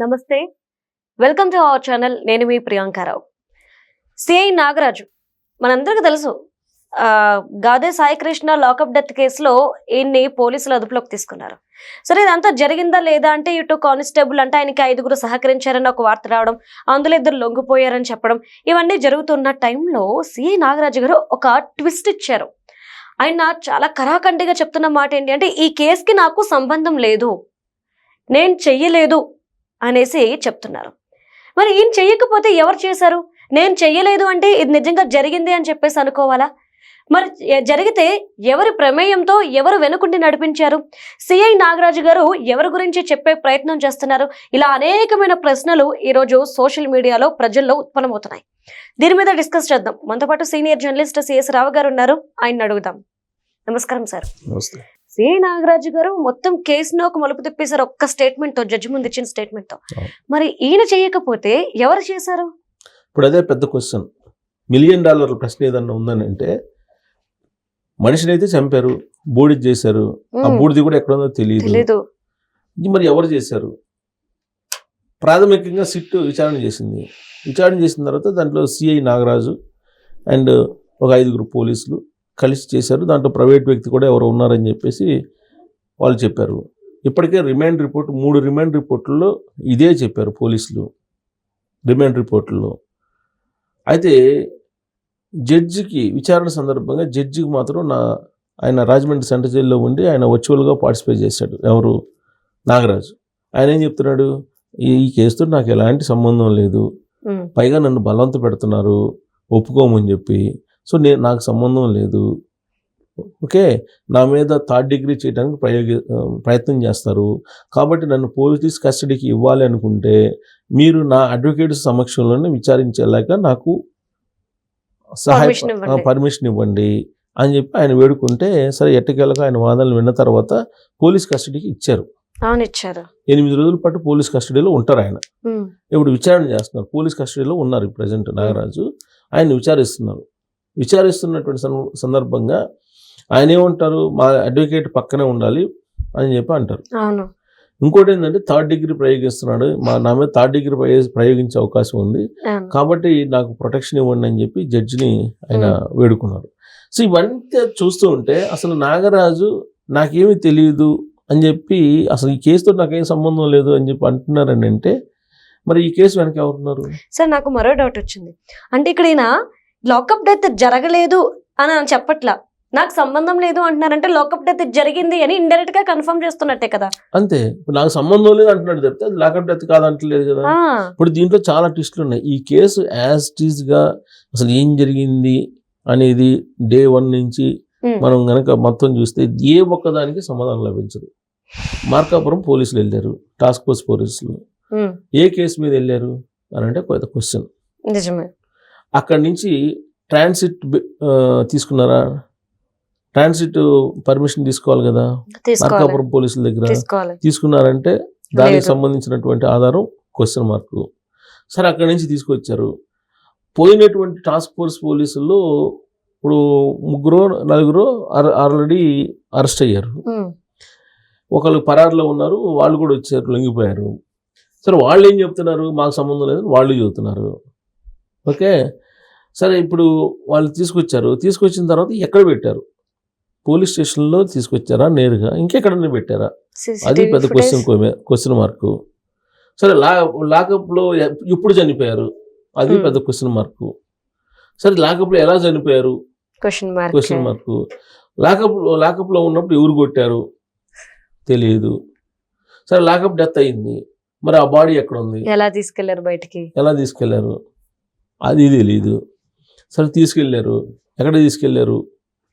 నమస్తే, welcome to our channel. నేను మీ Priyanka Rao. CI Nagaraju మనందరికీ తెలుసు. గాదే సాయి కృష్ణ లాకప్ డెత్ కేసులో ఈయన్ని పోలీసులు అదుపులోకి తీసుకున్నారు. సరే, ఇదంతా జరిగిందా లేదా అంటే ఇటు కానిస్టేబుల్ అంటే ఆయనకి 5గురు సహకరించారని ఒక వార్త రావడం, అందులో 2 లొంగిపోయారని చెప్పడం, ఇవన్నీ జరుగుతున్న టైంలో సిఐ నాగరాజు గారు ఒక ట్విస్ట్ ఇచ్చారు. ఆయన చాలా కరాఖండిగా చెప్తున్న మాట ఏంటి అంటే, ఈ కేసుకి నాకు సంబంధం లేదు, నేను చెయ్యలేదు అనేసి చెప్తున్నారు. మరి ఈయన చెయ్యకపోతే ఎవరు చేశారు? నేను చెయ్యలేదు అంటే ఇది నిజంగా జరిగింది అని చెప్పేసి అనుకోవాలా? మరి జరిగితే ఎవరి ప్రమేయంతో, ఎవరు వెనుకుండి నడిపించారు? సిఐ నాగరాజు గారు ఎవరి గురించి చెప్పే ప్రయత్నం చేస్తున్నారు? ఇలా అనేకమైన ప్రశ్నలు ఈరోజు సోషల్ మీడియాలో ప్రజల్లో ఉత్పన్నమవుతున్నాయి. దీని మీద డిస్కస్ చేద్దాం. మనతో పాటు సీనియర్ జర్నలిస్ట్ సిఎస్ రావు గారు ఉన్నారు, ఆయన అడుగుదాం. నమస్కారం సార్. నమస్తే. సిఐ నాగరాజు గారు మొత్తం కేసును ఒక మలుపు తిప్పేశారు ఒక్క స్టేట్మెంట్ తో, జడ్జి ముందు ఇచ్చిన స్టేట్మెంట్ తో. మరి ఈయన చేయకపోతే ఎవరు చేశారు? ఇప్పుడు అదే పెద్ద క్వశ్చన్. $1 మిలియన్ ప్రశ్న ఏదన్నా ఉందని అంటే, మనిషిని అయితే చంపారు, బూడిద చేశారు, ఆ బూడిది కూడా ఎక్కడ ఉందో తెలియదు. మరి ఎవరు చేశారు? ప్రాథమికంగా సిట్ విచారణ చేసింది. విచారణ చేసిన తర్వాత దాంట్లో సిఐ నాగరాజు అండ్ ఒక 5గురు పోలీసులు కలిసి చేశారు. దాంట్లో ప్రైవేట్ వ్యక్తి కూడా ఎవరు ఉన్నారని చెప్పేసి వాళ్ళు చెప్పారు. ఇప్పటికే రిమాండ్ రిపోర్ట్ 3 రిమాండ్ రిపోర్టుల్లో ఇదే చెప్పారు పోలీసులు రిమాండ్ రిపోర్టుల్లో. అయితే జడ్జికి విచారణ సందర్భంగా జడ్జికి మాత్రం ఆయన రాజమండ్రి సెంట్రల్ జైల్లో ఉండి ఆయన వర్చువల్గా పార్టిసిపేట్ చేశాడు. ఎవరు? నాగరాజు. ఆయన ఏం చెప్తున్నాడు? ఈ కేసుతో నాకు ఎలాంటి సంబంధం లేదు, పైగా నన్ను బలవంత పెడుతున్నారు ఒప్పుకోమని చెప్పి, సో నాకు సంబంధం లేదు, ఓకే, నా మీద 3rd డిగ్రీ చేయడానికి ప్రయత్నం చేస్తారు, కాబట్టి నన్ను పోలీస్ కస్టడీకి ఇవ్వాలి అనుకుంటే మీరు నా అడ్వకేట్ సమక్షంలోనే విచారించేలాక నాకు పర్మిషన్ ఇవ్వండి అని చెప్పి ఆయన వేడుకుంటే, సరే ఎట్టకేలకు ఆయన వాదనలు విన్న తర్వాత పోలీస్ కస్టడీకి ఇచ్చారు. 8 రోజుల పాటు పోలీస్ కస్టడీలో ఉంటారు ఆయన. ఇప్పుడు విచారణ చేస్తున్నారు, పోలీస్ కస్టడీలో ఉన్నారు ప్రజెంట్ నాగరాజు. ఆయన విచారిస్తున్నటువంటి సందర్భంగా ఆయన ఏమంటారు? మా అడ్వకేట్ పక్కనే ఉండాలి అని చెప్పి అంటారు. ఇంకోటి ఏంటంటే 3rd డిగ్రీ ప్రయోగిస్తున్నాడు, నా మీద 3rd డిగ్రీ ప్రయోగించే అవకాశం ఉంది, కాబట్టి నాకు ప్రొటెక్షన్ ఇవ్వండి అని చెప్పి జడ్జిని ఆయన వేడుకున్నారు. సో ఇవంతా చూస్తూ ఉంటే అసలు నాగరాజు నాకేమీ తెలియదు అని చెప్పి, అసలు ఈ కేసుతో నాకేం సంబంధం లేదు అని చెప్పి అంటున్నారని అంటే, మరి ఈ కేసు వెనక ఎవరున్నారు? సార్, నాకు మరో డౌట్ వచ్చింది. అంటే ఇక్కడ ఈయన లాకప్ డెత్ జరగలేదు అని చెప్పట్లా, నాకు సంబంధం లేదు అంటున్నారంటే లాకప్ డెత్ జరిగింది అని ఇండైరెక్ట్ గా కన్ఫర్మ్ చేస్తున్నట్టే కదా. అంతే, ఇప్పుడు నాకు సంబంధం లేదు అంటున్నాడు చెప్తే అది లాకప్ డెత్ కాదంటలేదు కదా. ఇప్పుడు దీంట్లో చాలా ట్విస్టులు ఉన్నాయి. ఈ కేసు యాజ్ టీజ్ గా అసలు ఏం జరిగింది అనేది డే 1 నుంచి మనం గనక మొత్తం చూస్తే ఏ ఒక్కదానికి సమాధానం లభించదు. మార్కాపురం పోలీసులు వెళ్ళారు, టాస్క్ ఫోర్స్ పోలీసులు. ఏ కేసు మీద వెళ్ళారు అని అంటే పెద్ద క్వశ్చన్. నిజమే. అక్కడి నుంచి ట్రాన్సిట్ తీసుకున్నారా? ట్రాన్సిట్ పర్మిషన్ తీసుకోవాలి కదా మార్కాపురం పోలీసుల దగ్గర. తీసుకున్నారంటే దానికి సంబంధించినటువంటి ఆధారం క్వశ్చన్ మార్క్. సరే, అక్కడి నుంచి తీసుకొచ్చారు. పోయినటువంటి టాస్క్ ఫోర్స్ పోలీసుల్లో ఇప్పుడు 3-4 ఆల్రెడీ అరెస్ట్ అయ్యారు, ఒకళ్ళు పరారులో ఉన్నారు, వాళ్ళు కూడా వచ్చారు, లొంగిపోయారు. సరే, వాళ్ళు ఏం చెప్తున్నారు? మాకు సంబంధం లేదని వాళ్ళు చెబుతున్నారు. ఓకే, సరే, ఇప్పుడు వాళ్ళు తీసుకొచ్చిన తర్వాత ఎక్కడ పెట్టారు? పోలీస్ స్టేషన్లో తీసుకొచ్చారా, నేరుగా ఇంకెక్కడన్నా పెట్టారా? అది పెద్ద క్వశ్చన్ మార్కు. సరే, లాకప్లో ఇప్పుడు చనిపోయారు, అది పెద్ద క్వశ్చన్ మార్కు. సరే, లాకప్లో ఎలా చనిపోయారు? Question mark. లాకప్లో ఉన్నప్పుడు ఎవరు కొట్టారు? తెలియదు. సరే, లాకప్ డెత్ అయింది, మరి ఆ బాడీ ఎక్కడ ఉంది? ఎలా తీసుకెళ్లారు? అది తెలియదు. సరే, తీసుకెళ్లారు, ఎక్కడ తీసుకెళ్లారు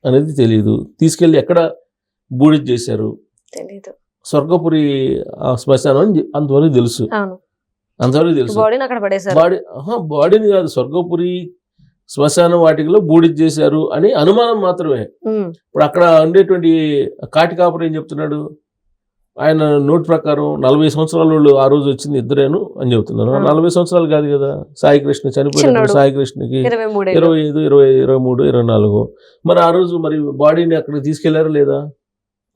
అనేది తెలియదు. తీసుకెళ్ళి ఎక్కడ బూడిద చేశారు? స్వర్గపురి శ్మశానం అని అంతవరకు తెలుసు. బాడీని కాదు, స్వర్గపురి శ్మశాన వాటికలో బూడిద చేశారు అని అనుమానం మాత్రమే. ఇప్పుడు అక్కడ ఉండేటువంటి కాటికాపురం ఏం చెప్తున్నాడు? ఆయన నోట్ ప్రకారం 40 సంవత్సరాల వాళ్ళు ఆ రోజు వచ్చింది ఇద్దరేను అని చెబుతున్నారు. 40 సంవత్సరాలు కాదు కదా, సాయి కృష్ణ చనిపోయినప్పుడు సాయి కృష్ణకి 25, 23, 24. మరి ఆ రోజు మరి బాడీని అక్కడికి తీసుకెళ్లారా లేదా?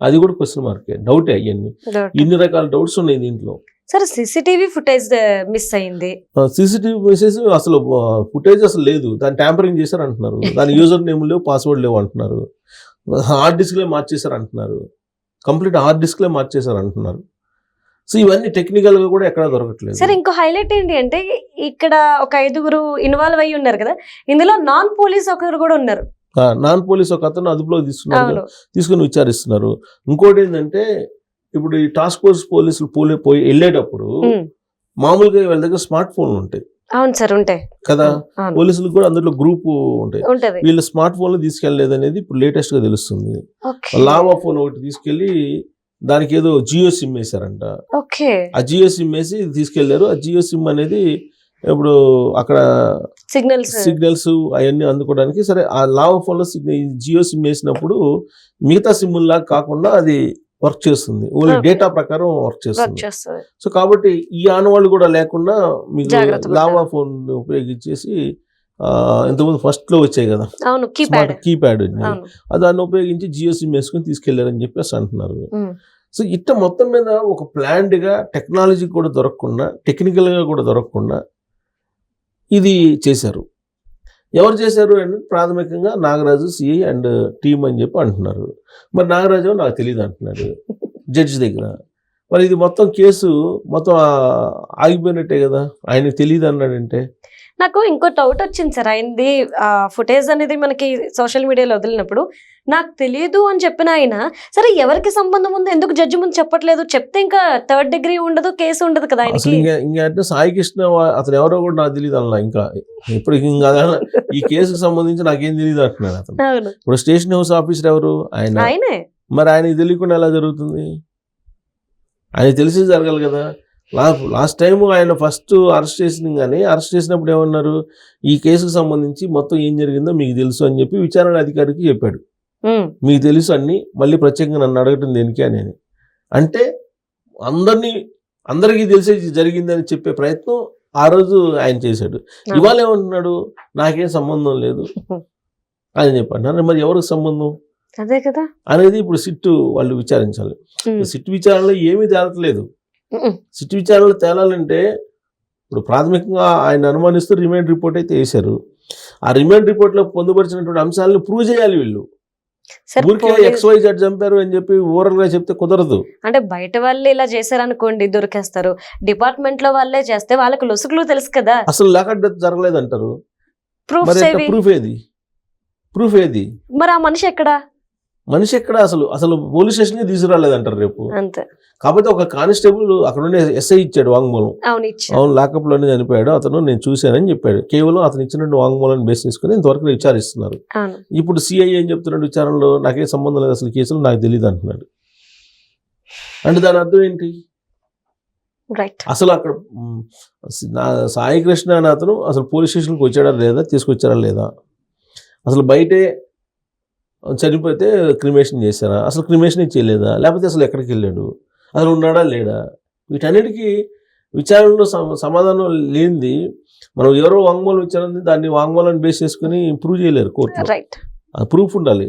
అది కూడా క్వశ్చన్ మార్కే, డౌటే. అవన్నీ ఇన్ని రకాల డౌట్స్ ఉన్నాయి దీంట్లో. సరే సీసీటీవీ ఫుటేజ్ మిస్ అయింది. సీసీటీవీ మెసేజ్ అసలు ఫుటేజ్ అసలు లేదు, దాన్ని ట్యాంపరింగ్ చేశారు అంటున్నారు. దాని యూజర్ నేమ్ లేవు, పాస్వర్డ్ లేవు అంటున్నారు. హార్డ్ డిస్క్లే మార్చేశారు అంటున్నారు. కంప్లీట్ హార్డ్ డిస్క్లే మార్చేశారు అంటున్నారు. సో ఇవన్నీ టెక్నికల్ గా కూడా ఎక్కడా దొరకట్లేదు. సరే ఇంకో హైలైట్ ఏంటి అంటే ఇక్కడ ఒక 5గురు ఇన్వాల్వ్ అయ్యి ఉన్నారు కదా, ఇందులో నాన్ పోలీస్ ఒకరు కూడా ఉన్నారు. నాన్ పోలీస్ ఒక అతను అదుపులో తీసుకుని విచారిస్తున్నారు. ఇంకోటి ఏంటంటే ఇప్పుడు ఈ టాస్క్ ఫోర్స్ పోలీసులు పోయి వెళ్ళేటప్పుడు మామూలుగా వీళ్ళ దగ్గర స్మార్ట్ ఫోన్లు ఉంటాయి. అవును సార్, ఉంటాయి కదా. పోలీసులకు కూడా అందులో గ్రూప్ ఉంటాయి. వీళ్ళు స్మార్ట్ ఫోన్లు తీసుకెళ్లేదు అనేది ఇప్పుడు లేటెస్ట్ గా తెలుస్తుంది. లావా ఫోన్ ఒకటి తీసుకెళ్లి దానికి ఏదో జియో సిమ్ వేశారంట. ఆ జియో సిమ్ వేసి తీసుకెళ్లారు. ఆ జియో సిమ్ అనేది ఇప్పుడు అక్కడ సిగ్నల్స్ అవన్నీ అందుకోవడానికి సరే ఆ లావా ఫోన్ లో జియో సిమ్ వేసినప్పుడు మిగతా సిమ్ లాగా కాకుండా అది వర్క్ చేస్తుంది, ఓన్లీ డేటా ప్రకారం వర్క్ చేస్తుంది. సో కాబట్టి ఈ ఆనవాళ్ళు కూడా లేకుండా మీకు లావా ఫోన్ ఉపయోగించేసి ఇంతకుముందు ఫస్ట్ లో వచ్చాయి కదా కీప్యాడ్, దాన్ని ఉపయోగించి జియో సిమ్ వేసుకుని తీసుకెళ్లారని చెప్పేసి అంటున్నారు. సో ఇట్ట మొత్తం మీద ఒక ప్లాన్డ్ గా టెక్నాలజీ కూడా దొరకకుండా, టెక్నికల్ గా కూడా దొరకకుండా ఇది చేశారు. ఎవరు చేశారు అంటే ప్రాథమికంగా నాగరాజు, సిఐ అండ్ టీమ్ అని చెప్పి అంటున్నారు. మరి నాగరాజు నాకు తెలియదు అంటున్నాడు జడ్జి దగ్గర. మరి ఇది మొత్తం కేసు మొత్తం ఆగిపోయినట్టే కదా, ఆయనకు తెలియదు అన్నాడంటే. నాకు ఇంకో డౌట్ వచ్చింది సార్, అయింది ఫుటేజ్ అనేది మనకి సోషల్ మీడియాలో వదిలినప్పుడు నాకు తెలియదు అని చెప్పిన ఆయన, సరే ఎవరికి సంబంధం ఉంది, ఎందుకు జడ్జి ముందు చెప్పట్లేదు, చెప్తే ఇంకా 3rd డిగ్రీ ఉండదు, కేసు ఉండదు కదా. ఇంకా అంటే సాయి కృష్ణ అతను ఎవరో కూడా నాకు తెలియదు అన్న. ఇంకా ఇప్పుడు ఇంకా ఈ కేసుకు సంబంధించి నాకేం తెలియదు అంటున్నాడు అతను. ఇప్పుడు స్టేషన్ హౌస్ ఆఫీసర్ ఎవరు? ఆయనే. మరి ఆయనకి తెలియకుండా ఎలా జరుగుతుంది? ఆయన తెలిసి జరగాలి కదా. లాస్ట్ టైం ఆయన ఫస్ట్ అరెస్ట్ చేసిన కానీ అరెస్ట్ చేసినప్పుడు ఏమన్నారు, ఈ కేసుకు సంబంధించి మొత్తం ఏం జరిగిందో మీకు తెలుసు అని చెప్పి విచారణ అధికారికి చెప్పాడు. మీకు తెలుసు అన్ని, మళ్ళీ ప్రత్యేకంగా నన్ను అడగటం దేనికి అని. అంటే అందరికీ తెలిసే జరిగిందని చెప్పే ప్రయత్నం ఆ రోజు ఆయన చేశాడు. ఇవాళ ఏమంటున్నాడు, నాకేం సంబంధం లేదు అని చెప్పంటున్నారు. మరి ఎవరికి సంబంధం అదే కదా అనేది ఇప్పుడు సిట్ వాళ్ళు విచారించాలి. సిట్ విచారణలో ఏమీ తేలట్లేదు. సిట్ విచారణలో తేలాలంటే ఇప్పుడు ప్రాథమికంగా ఆయన అనుమానిస్తూ రిమాండ్ రిపోర్ట్ అయితే వేశారు. ఆ రిమాండ్ రిపోర్ట్ లో పొందుపరిచినటువంటి అంశాలను ప్రూవ్ చేయాలి వీళ్ళు. ఊరికే XYZ చంపారు అని చెప్పి ఓవరాల్ గా చెప్తే కుదరదు. అంటే బయట వాళ్ళే ఇలా చేశారనుకోండి దొరికేస్తారు, డిపార్ట్మెంట్ లో వాళ్ళే చేస్తే వాళ్ళకి లొసుగులు తెలుసు కదా. అసలు లేక డెత్ జరగలేదు అంటారు. ప్రూఫ్ ఏది? మరి ఆ మనిషి ఎక్కడ అసలు పోలీస్ స్టేషన్ కి తీసుకురాలేదంటారు రేపు. అంతే. కాకపోతే ఒక కానిస్టేబుల్ అక్కడ ఉండే ఎస్ఐ ఇచ్చాడు వాంగ్మూలం. అవును లాకప్ లోనే చనిపోయాడు అతను, నేను చూశానని చెప్పాడు. కేవలం అతను ఇచ్చినట్టు వాంగ్మూలాన్ని బేస్ చేసుకుని ఇంతవరకు విచారిస్తున్నారు. ఇప్పుడు సిఐ ఏం చెప్తున్నాడు విచారణలో, నాకేం సంబంధం లేదు అసలు కేసులు, నాకు తెలియదు అంటున్నాడు. అంటే దాని అర్థం ఏంటి? అసలు అక్కడ సాయి కృష్ణ అని అతను అసలు పోలీస్ స్టేషన్కి వచ్చాడా లేదా, తీసుకొచ్చారా లేదా, అసలు బయటే చనిపోతే క్రిమేషన్ చేశారా, అసలు క్రిమేషన్ చేయలేదా, లేకపోతే అసలు ఎక్కడికి వెళ్ళాడు, అసలు ఉన్నాడా లేడా, వీటన్నిటికీ విచారణలో సమాధానం లేనిది మనం ఎవరో వాంగ్మూలం ఇచ్చారని దాన్ని వాంగ్మూలాన్ని బేస్ చేసుకుని ప్రూవ్ చేయలేరు కోర్టులో. ప్రూఫ్ ఉండాలి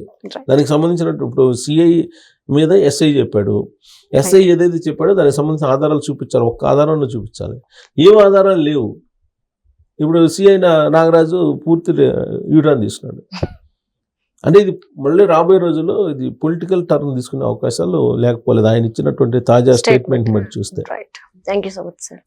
దానికి సంబంధించినట్టు. ఇప్పుడు సిఐ మీద ఎస్ఐ చెప్పాడు, ఎస్ఐ ఏదైతే చెప్పాడో దానికి సంబంధించిన ఆధారాలు చూపించాలి, ఒక్క ఆధారాన్ని చూపించాలి. ఏం ఆధారాలు లేవు. ఇప్పుడు సిఐ నాగరాజు పూర్తి యూటర్న్ తీసుకున్నాడు. అంటే ఇది మళ్ళీ రాబోయే రోజుల్లో ఇది పొలిటికల్ టర్న్ తీసుకునే అవకాశాలు లేకపోలేదు ఆయన ఇచ్చినటువంటి తాజా స్టేట్మెంట్ బట్టి చూస్తే. Thank you so much sir.